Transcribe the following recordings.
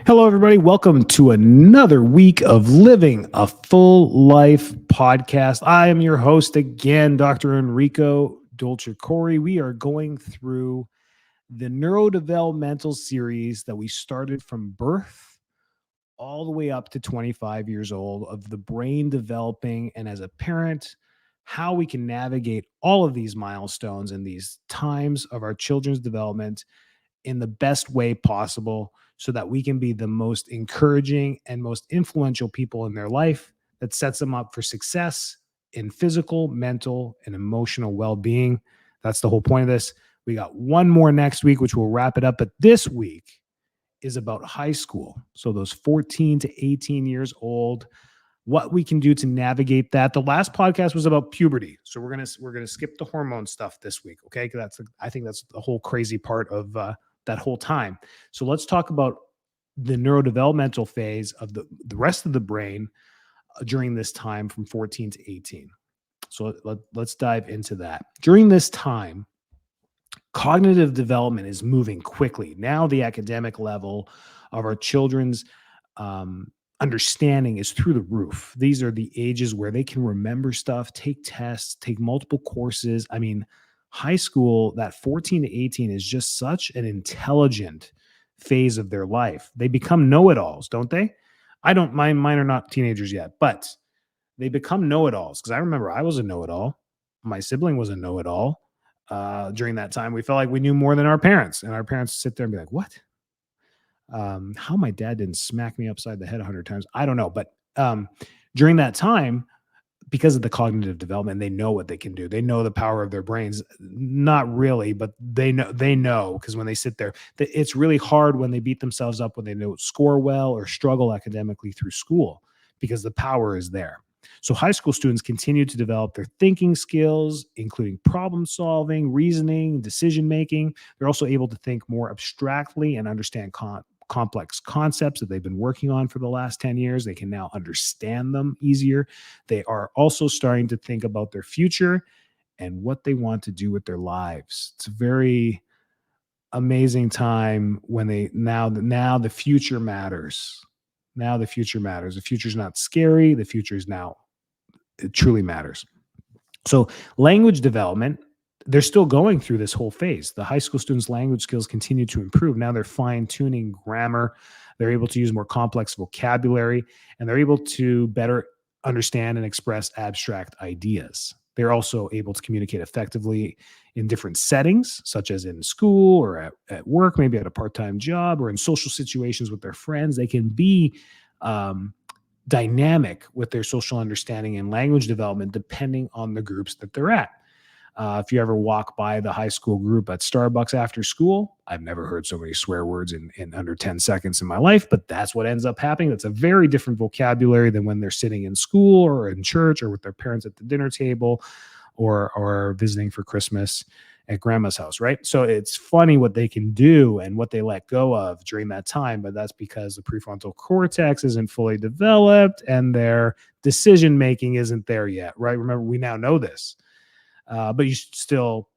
Hello, everybody. Welcome to another week of Living a Full Life podcast. I am your host again, Dr. Enrico Dolcecore. We are going through the neurodevelopmental series that we started from birth all the way up to 25 years old of the brain developing. And as a parent, how we can navigate all of these milestones and these times of our children's development in the best way possible so that we can be the most encouraging and most influential people in their life that sets them up for success in physical, mental, and emotional well-being. That's the whole point of this. We got one more next week, which we'll wrap it up. But this week is about high school. So those 14 to 18 years old, what we can do to navigate that. The last podcast was about puberty. So we're gonna skip the hormone stuff this week. Okay. I think that's the whole crazy part of that whole time. So let's talk about the neurodevelopmental phase of the rest of the brain during this time from 14 to 18. So let's dive into that. During this time, cognitive development is moving quickly. Now the academic level of our children's understanding is through the roof. These are the ages where they can remember stuff, take tests, take multiple courses. I mean, high school, that 14 to 18 is just such an intelligent phase of their life. They become know-it-alls, don't they? Mine are not teenagers yet, but they become know-it-alls. Because I remember I was a know-it-all. My sibling was a know-it-all. During that time, we felt like we knew more than our parents, and our parents sit there and be like, what? How my dad didn't smack me upside the head 100 times, I don't know. But during that time, because of the cognitive development, they know what they can do. They know the power of their brains. Not really, but they know because when they sit there, it's really hard when they beat themselves up when they don't score well or struggle academically through school because the power is there. So high school students continue to develop their thinking skills, including problem solving, reasoning, decision making. They're also able to think more abstractly and understand complex concepts that they've been working on for the last 10 years. They can now understand them easier. They are also starting to think about their future and what they want to do with their lives. It's a very amazing time when now the future matters. Now the future matters. The future is not scary. The future is now, it truly matters. So language development, they're still going through this whole phase. The high school students' language skills continue to improve. Now they're fine-tuning grammar. They're able to use more complex vocabulary, and they're able to better understand and express abstract ideas. They're also able to communicate effectively in different settings, such as in school or at work, maybe at a part-time job or in social situations with their friends. They can be dynamic with their social understanding and language development depending on the groups that they're at. If you ever walk by the high school group at Starbucks after school, I've never heard so many swear words in under 10 seconds in my life, but that's what ends up happening. That's a very different vocabulary than when they're sitting in school or in church or with their parents at the dinner table or visiting for Christmas at grandma's house, right? So it's funny what they can do and what they let go of during that time, but that's because the prefrontal cortex isn't fully developed and their decision-making isn't there yet, right? Remember, we now know this. But you still,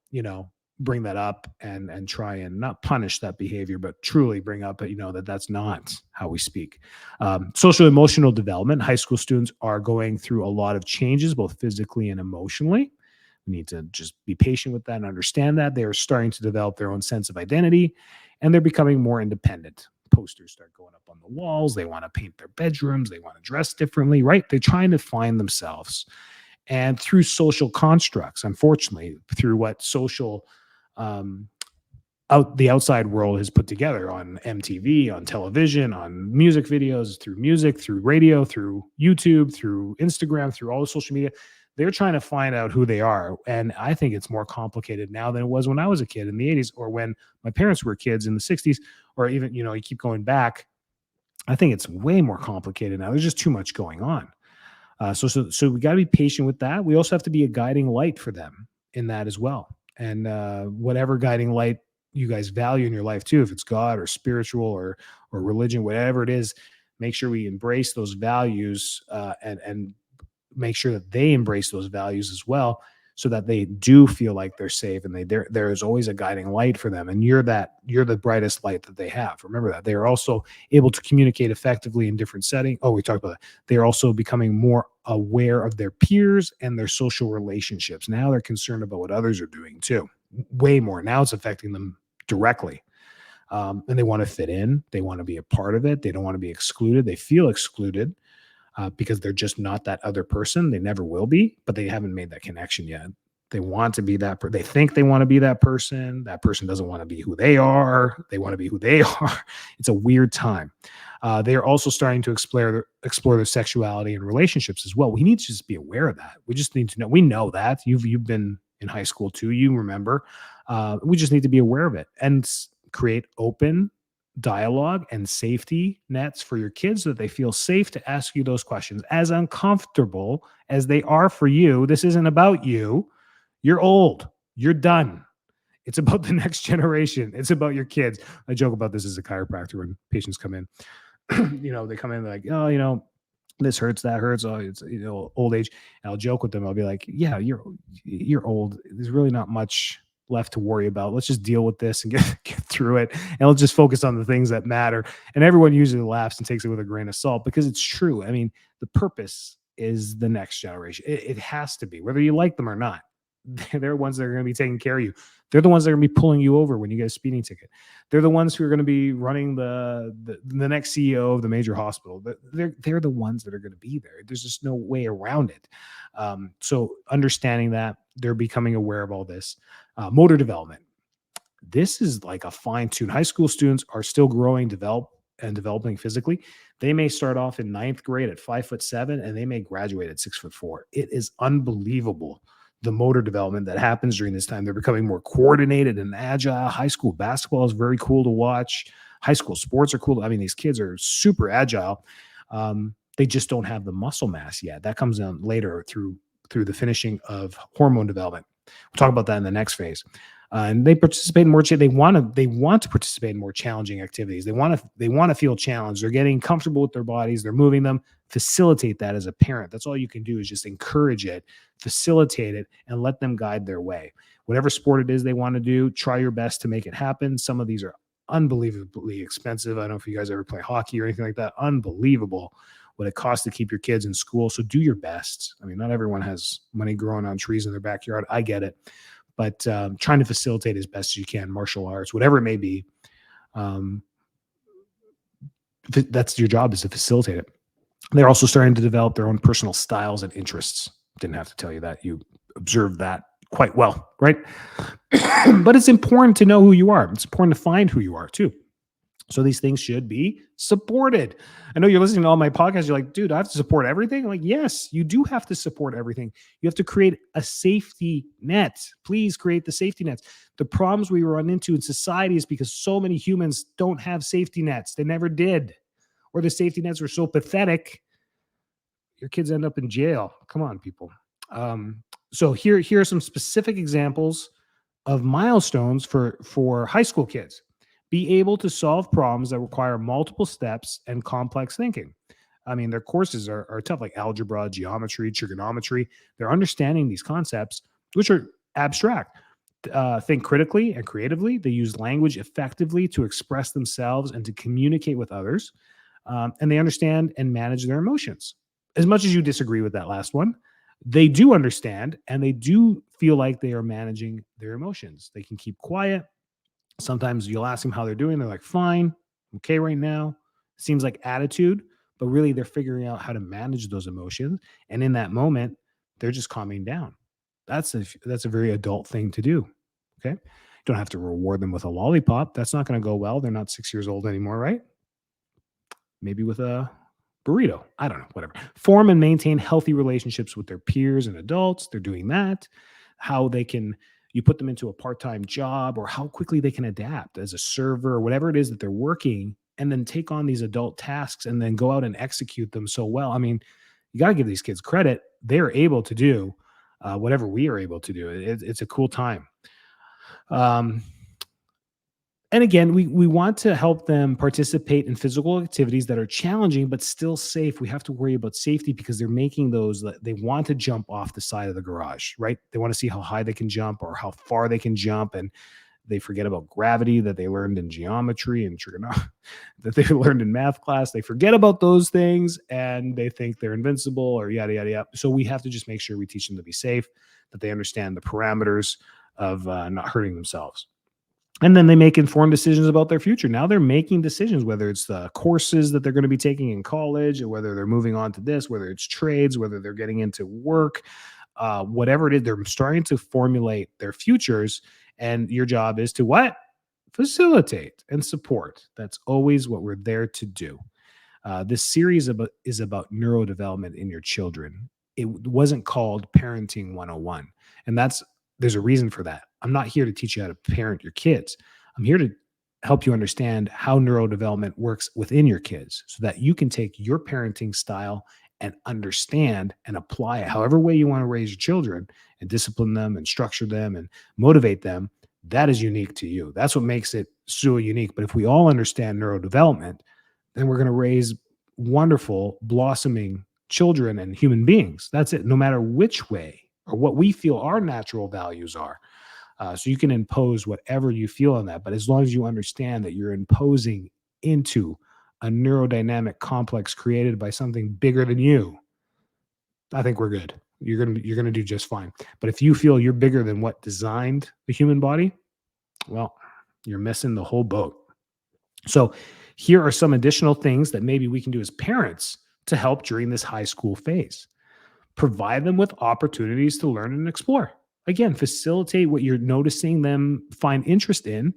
bring that up and try and not punish that behavior, but truly bring up, that's not how we speak. Social emotional development. High school students are going through a lot of changes, both physically and emotionally. We need to just be patient with that and understand that. They are starting to develop their own sense of identity, and they're becoming more independent. Posters start going up on the walls. They want to paint their bedrooms. They want to dress differently, right? They're trying to find themselves. And through social constructs, unfortunately, through what social the outside world has put together on MTV, on television, on music videos, through music, through radio, through YouTube, through Instagram, through all the social media, they're trying to find out who they are. And I think it's more complicated now than it was when I was a kid in the 80s or when my parents were kids in the 60s, or even, you keep going back. I think it's way more complicated now. There's just too much going on. So we got to be patient with that. We also have to be a guiding light for them in that as well. And whatever guiding light you guys value in your life too, if it's God or spiritual or religion, whatever it is, make sure we embrace those values and make sure that they embrace those values as well, so that they do feel like they're safe, and there's always a guiding light for them, and you're the brightest light that they have. Remember that. They are also able to communicate effectively in different settings. Oh, we talked about that. They are also becoming more aware of their peers and their social relationships. Now they're concerned about what others are doing too, way more. Now it's affecting them directly. And they want to fit in. They want to be a part of it. They don't want to be excluded. They feel excluded because they're just not that other person. They never will be, but they haven't made that connection yet. They want to be that. They think they want to be that person. That person doesn't want to be who they are. They want to be who they are. It's a weird time. They are also starting to explore their sexuality and relationships as well. We need to just be aware of that. We just need to know. We know that you've been in high school too. You remember. We just need to be aware of it and create open dialogue and safety nets for your kids so that they feel safe to ask you those questions. As uncomfortable as they are for you, this isn't about you. You're old. You're done. It's about the next generation. It's about your kids. I joke about this as a chiropractor when patients come in. They come in like, oh, this hurts, that hurts. Oh, it's old age. And I'll joke with them. I'll be like, yeah, you're old. There's really not much left to worry about. Let's just deal with this and get through it. And let's just focus on the things that matter. And everyone usually laughs and takes it with a grain of salt because it's true. I mean, the purpose is the next generation. It has to be, whether you like them or not. They're the ones that are going to be taking care of you. They're the ones that are going to be pulling you over when you get a speeding ticket. They're the ones who are going to be running the next CEO of the major hospital. They're the ones that are going to be there. There's just no way around it. So understanding that, they're becoming aware of all this. Motor development. This is like a fine tune. High school students are still growing, developing physically. They may start off in ninth grade at 5'7", and they may graduate at 6'4". It is unbelievable, the motor development that happens during this time. They're becoming more coordinated and agile. High school basketball is very cool to watch. High school sports are cool. I mean, these kids are super agile. They just don't have the muscle mass yet. That comes in later through the finishing of hormone development. We'll talk about that in the next phase. And they participate in more. They want to participate in more challenging activities. They want to feel challenged. They're getting comfortable with their bodies. They're moving them. Facilitate that as a parent. That's all you can do, is just encourage it, facilitate it, and let them guide their way. Whatever sport it is they want to do, try your best to make it happen. Some of these are unbelievably expensive. I don't know if you guys ever play hockey or anything like that. Unbelievable what it costs to keep your kids in school. So do your best. I mean, not everyone has money growing on trees in their backyard. I get it. But trying to facilitate as best as you can, martial arts, whatever it may be. That's your job, is to facilitate it. They're also starting to develop their own personal styles and interests. Didn't have to tell you that. You observed that quite well, right? But it's important to know who you are. It's important to find who you are too. So these things should be supported. I know you're listening to all my podcasts. You're like, dude, I have to support everything. I'm like, yes, you do have to support everything. You have to create a safety net. Please create the safety nets. The problems we run into in society is because so many humans don't have safety nets. They never did. Or the safety nets were so pathetic, your kids end up in jail. Come on, people. So here are some specific examples of milestones for high school kids. Be able to solve problems that require multiple steps and complex thinking. I mean, their courses are tough, like algebra, geometry, trigonometry. They're understanding these concepts, which are abstract. Think critically and creatively. They use language effectively to express themselves and to communicate with others. And they understand and manage their emotions. As much as you disagree with that last one, they do understand and they do feel like they are managing their emotions. They can keep quiet. Sometimes you'll ask them how they're doing. They're like, fine, okay right now. Seems like attitude, but really they're figuring out how to manage those emotions. And in that moment, they're just calming down. That's a very adult thing to do. Okay. You don't have to reward them with a lollipop. That's not going to go well. They're not 6 years old anymore, right? Maybe with a burrito. I don't know, whatever. Form and maintain healthy relationships with their peers and adults. They're doing that. How they can, you put them into a part-time job, or how quickly they can adapt as a server or whatever it is that they're working, and then take on these adult tasks and then go out and execute them so well. I mean, you got to give these kids credit. They're able to do whatever we are able to do. It's a cool time. And again, we want to help them participate in physical activities that are challenging but still safe. We have to worry about safety because they're making those that they want to jump off the side of the garage, right? They want to see how high they can jump or how far they can jump, and they forget about gravity that they learned in geometry and trigonometry that they learned in math class. They forget about those things and they think they're invincible or yada yada yada. So we have to just make sure we teach them to be safe, that they understand the parameters of not hurting themselves. And then they make informed decisions about their future. Now they're making decisions, whether it's the courses that they're going to be taking in college, or whether they're moving on to this, whether it's trades, whether they're getting into work, whatever it is, they're starting to formulate their futures. And your job is to what? Facilitate and support. That's always what we're there to do. This series is about neurodevelopment in your children. It wasn't called Parenting 101. And there's a reason for that. I'm not here to teach you how to parent your kids. I'm here to help you understand how neurodevelopment works within your kids so that you can take your parenting style and understand and apply it however way you want to raise your children and discipline them and structure them and motivate them. That is unique to you. That's what makes it so unique. But if we all understand neurodevelopment, then we're going to raise wonderful, blossoming children and human beings. That's it, no matter which way or what we feel our natural values are. So you can impose whatever you feel on that. But as long as you understand that you're imposing into a neurodynamic complex created by something bigger than you, I think we're good. You're gonna do just fine. But if you feel you're bigger than what designed the human body, well, you're missing the whole boat. So here are some additional things that maybe we can do as parents to help during this high school phase. Provide them with opportunities to learn and explore. Again, facilitate what you're noticing them find interest in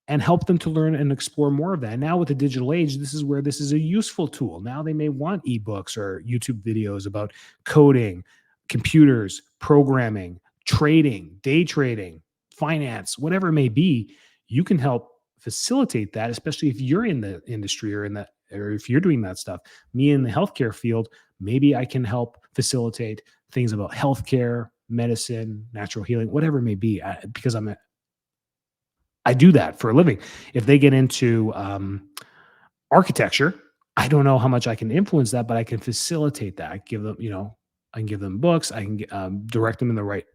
and help them to learn and explore more of that. Now, with the digital age, this is where this is a useful tool. Now they may want ebooks or YouTube videos about coding, computers, programming, trading, day trading, finance, whatever it may be. You can help facilitate that, especially if you're in the industry or if you're doing that stuff. Me in the healthcare field, maybe I can help facilitate things about healthcare, medicine, natural healing, whatever it may be, because I do that for a living. If they get into architecture, I don't know how much I can influence that, but I can facilitate that. I give them, I can give them books. I can direct them in the right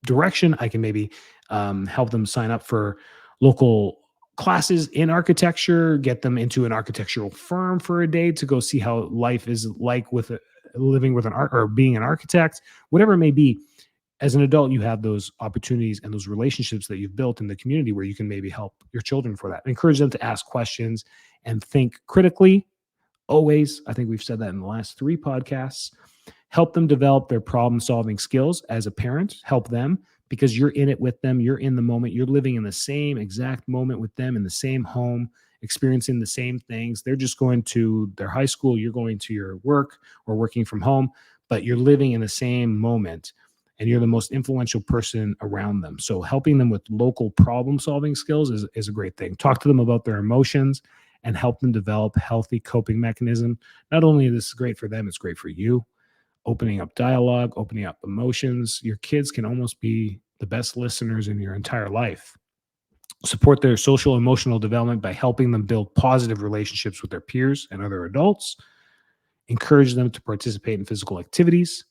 direction. I can maybe help them sign up for local classes in architecture, get them into an architectural firm for a day to go see how life is like living with an art or being an architect, whatever it may be. As an adult, you have those opportunities and those relationships that you've built in the community where you can maybe help your children for that. Encourage them to ask questions and think critically. Always, I think we've said that in the last 3 podcasts. Help them develop their problem solving skills as a parent. Help them because you're in it with them. You're in the moment. You're living in the same exact moment with them in the same home, experiencing the same things. They're just going to their high school. You're going to your work or working from home, but you're living in the same moment and you're the most influential person around them. So helping them with local problem solving skills is a great thing. Talk to them about their emotions and help them develop healthy coping mechanism. Not only is this great for them, it's great for you. Opening up dialogue, opening up emotions. Your kids can almost be the best listeners in your entire life. Support their social emotional development by helping them build positive relationships with their peers and other adults. Encourage them to participate in physical activities,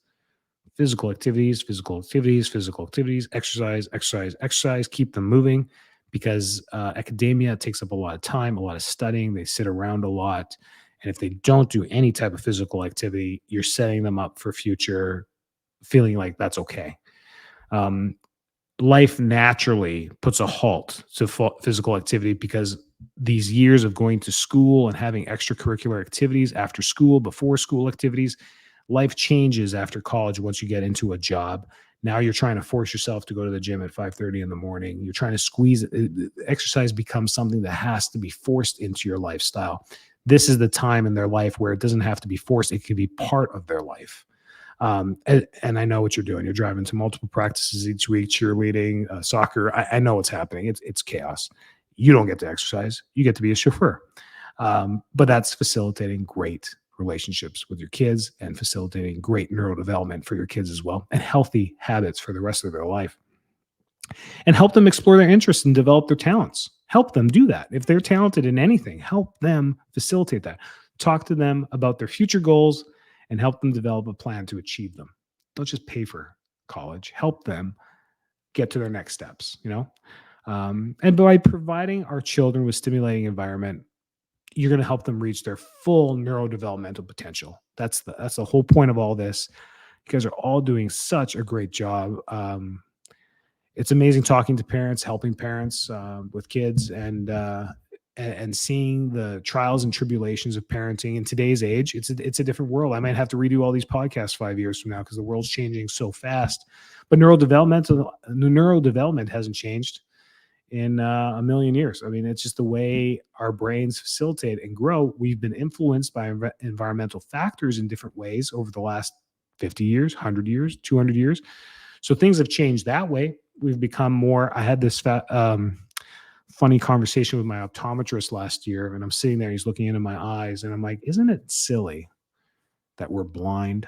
exercise, exercise, exercise. Keep them moving because academia takes up a lot of time, a lot of studying. They sit around a lot. And if they don't do any type of physical activity, you're setting them up for future feeling like that's okay. Life naturally puts a halt to physical activity because these years of going to school and having extracurricular activities after school, before school activities, life changes after college once you get into a job. Now you're trying to force yourself to go to the gym at 5:30 in the morning. You're trying to squeeze it. Exercise becomes something that has to be forced into your lifestyle. This is the time in their life where it doesn't have to be forced. It can be part of their life. And I know what you're doing. You're driving to multiple practices each week, cheerleading, soccer. I know what's happening. It's chaos. You don't get to exercise. You get to be a chauffeur. But that's facilitating great relationships with your kids and facilitating great neurodevelopment for your kids as well and healthy habits for the rest of their life. and help them explore their interests and develop their talents. Help them do that. If they're talented in anything, help them facilitate that. Talk to them about their future goals and help them develop a plan to achieve them. Don't just pay for college. Help them get to their next steps, and by providing our children with stimulating environment, you're going to help them reach their full neurodevelopmental potential. That's the whole point of all this. You guys are all doing such a great job. It's amazing talking to parents, helping parents with kids, and seeing the trials and tribulations of parenting in today's age. It's a different world. I might have to redo all these podcasts 5 years from now because the world's changing so fast. But neurodevelopment hasn't changed in a million years. I mean, it's just the way our brains facilitate and grow. We've been influenced by environmental factors in different ways over the last 50 years, 100 years, 200 years. So things have changed that way. We've become more. I had this funny conversation with my optometrist last year, and I'm sitting there, he's looking into my eyes, and I'm like, isn't it silly that we're blind?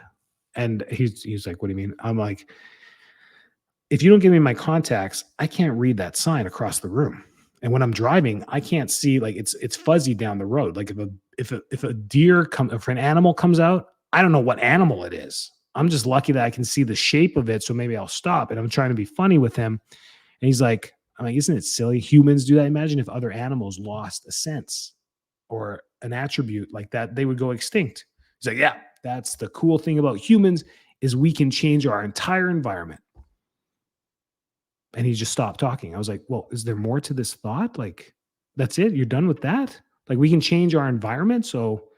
And he's like, what do you mean? I'm like, if you don't give me my contacts, I can't read that sign across the room. And when I'm driving, I can't see, like, it's fuzzy down the road. Like if a deer if an animal comes out, I don't know what animal it is. I'm just lucky that I can see the shape of it. So maybe I'll stop. And I'm trying to be funny with him. And he's like, I'm like, isn't it silly? Humans do that. Imagine if other animals lost a sense or an attribute like that, they would go extinct. He's like, yeah, that's the cool thing about humans is we can change our entire environment. And he just stopped talking. I was like, well, is there more to this thought? Like, that's it? You're done with that? Like, we can change our environment. So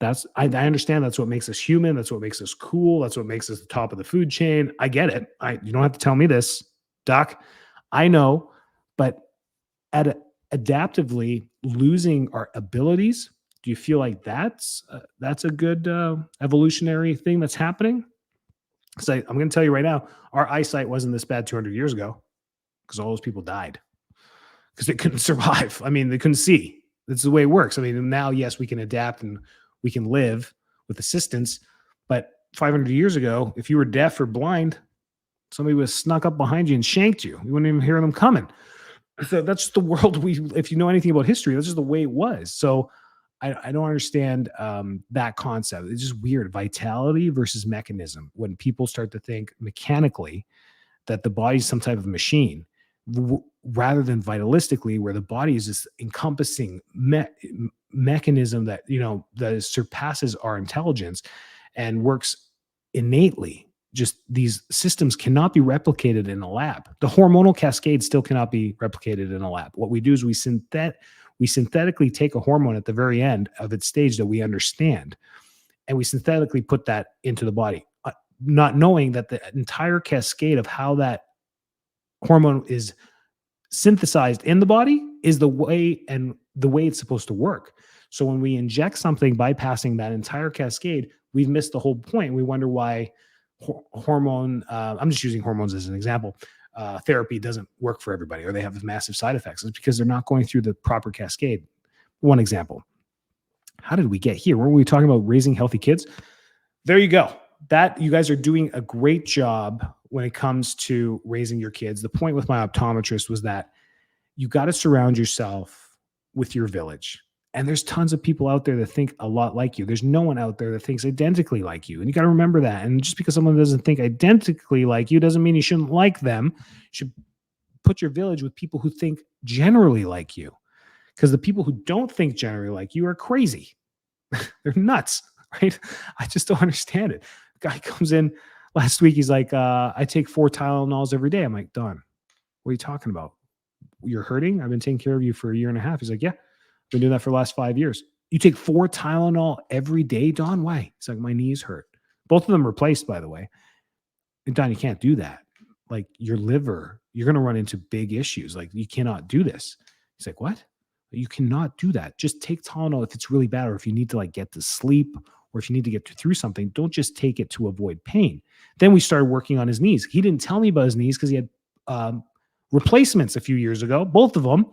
I understand that's what makes us human. That's what makes us cool. That's what makes us the top of the food chain. I get it. You don't have to tell me this, Doc. I know, but adaptively losing our abilities, do you feel like that's a good evolutionary thing that's happening? Because I'm going to tell you right now, our eyesight wasn't this bad 200 years ago because all those people died because they couldn't survive. I mean, they couldn't see. That's the way it works. I mean, now, yes, we can adapt and we can live with assistance. But 500 years ago, if you were deaf or blind, somebody would have snuck up behind you and shanked you. You wouldn't even hear them coming. So that's just the world if you know anything about history, that's just the way it was. So I don't understand that concept. It's just weird. Vitality versus mechanism. When people start to think mechanically that the body is some type of machine rather than vitalistically, where the body is this encompassing mechanism that, that surpasses our intelligence and works innately. Just these systems cannot be replicated in a lab. The hormonal cascade still cannot be replicated in a lab. What we do is we synthetically take a hormone at the very end of its stage that we understand, and we synthetically put that into the body, not knowing that the entire cascade of how that hormone is synthesized in the body is the way it's supposed to work. So when we inject something bypassing that entire cascade, we've missed the whole point. We wonder why hormone, I'm just using hormones as an example, therapy doesn't work for everybody, or they have massive side effects. It's because they're not going through the proper cascade. One example. How did we get here? Weren't we talking about raising healthy kids? There you go. That you guys are doing a great job when it comes to raising your kids. The point with my optometrist was that you got to surround yourself with your village. And there's tons of people out there that think a lot like you. There's no one out there that thinks identically like you. And you got to remember that. And just because someone doesn't think identically like you doesn't mean you shouldn't like them. You should put your village with people who think generally like you. Because the people who don't think generally like you are crazy. They're nuts, right? I just don't understand it. The guy comes in last week. He's like, I take 4 Tylenols every day. I'm like, Don, what are you talking about? You're hurting? I've been taking care of you for a year and a half. He's like, yeah. Been doing that for the last 5 years. You take 4 Tylenol every day, Don? Why? It's like, my knees hurt. Both of them replaced, by the way. And Don, you can't do that. Like, your liver, you're going to run into big issues. Like, you cannot do this. He's like, what? You cannot do that. Just take Tylenol if it's really bad, or if you need to get to sleep, or if you need to get through something. Don't just take it to avoid pain. Then we started working on his knees. He didn't tell me about his knees because he had replacements a few years ago, both of them.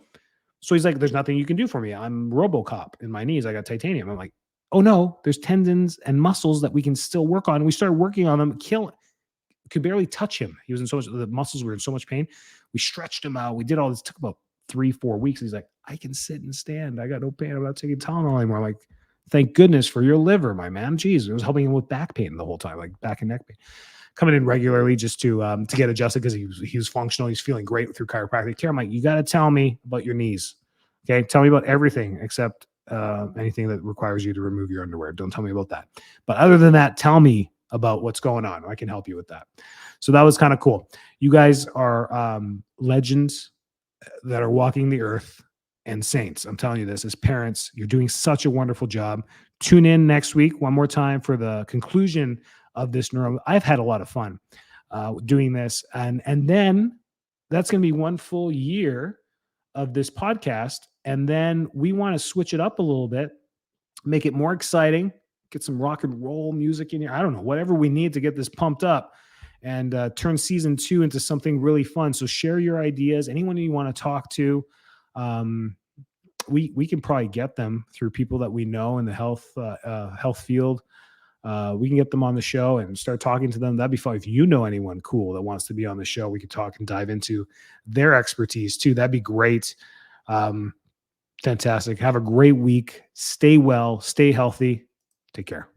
So he's like, there's nothing you can do for me. I'm RoboCop in my knees. I got titanium. I'm like, oh no, there's tendons and muscles that we can still work on. We started working on them, could barely touch him. He was in so much, the muscles were in so much pain. We stretched him out. We did all this. It took about 3-4 weeks. He's like, I can sit and stand. I got no pain. I'm not taking Tylenol anymore. I'm like, thank goodness for your liver, my man. Jeez, it was helping him with back pain the whole time, like back and neck pain. Coming in regularly just to get adjusted because he was functional. He's feeling great through chiropractic care. I'm like, you got to tell me about your knees. Okay, tell me about everything except anything that requires you to remove your underwear. Don't tell me about that. But other than that, tell me about what's going on. I can help you with that. So that was kind of cool. You guys are legends that are walking the earth and saints. I'm telling you this as parents, you're doing such a wonderful job. Tune in next week one more time for the conclusion of this neuro. I've had a lot of fun doing this. And then that's going to be one full year of this podcast. And then we want to switch it up a little bit, make it more exciting, get some rock and roll music in here. I don't know, whatever we need to get this pumped up and turn season 2 into something really fun. So share your ideas. Anyone you want to talk to, we can probably get them through people that we know in the health field. We can get them on the show and start talking to them. That'd be fun. If you know anyone cool that wants to be on the show, we could talk and dive into their expertise too. That'd be great. Fantastic. Have a great week. Stay well, stay healthy. Take care.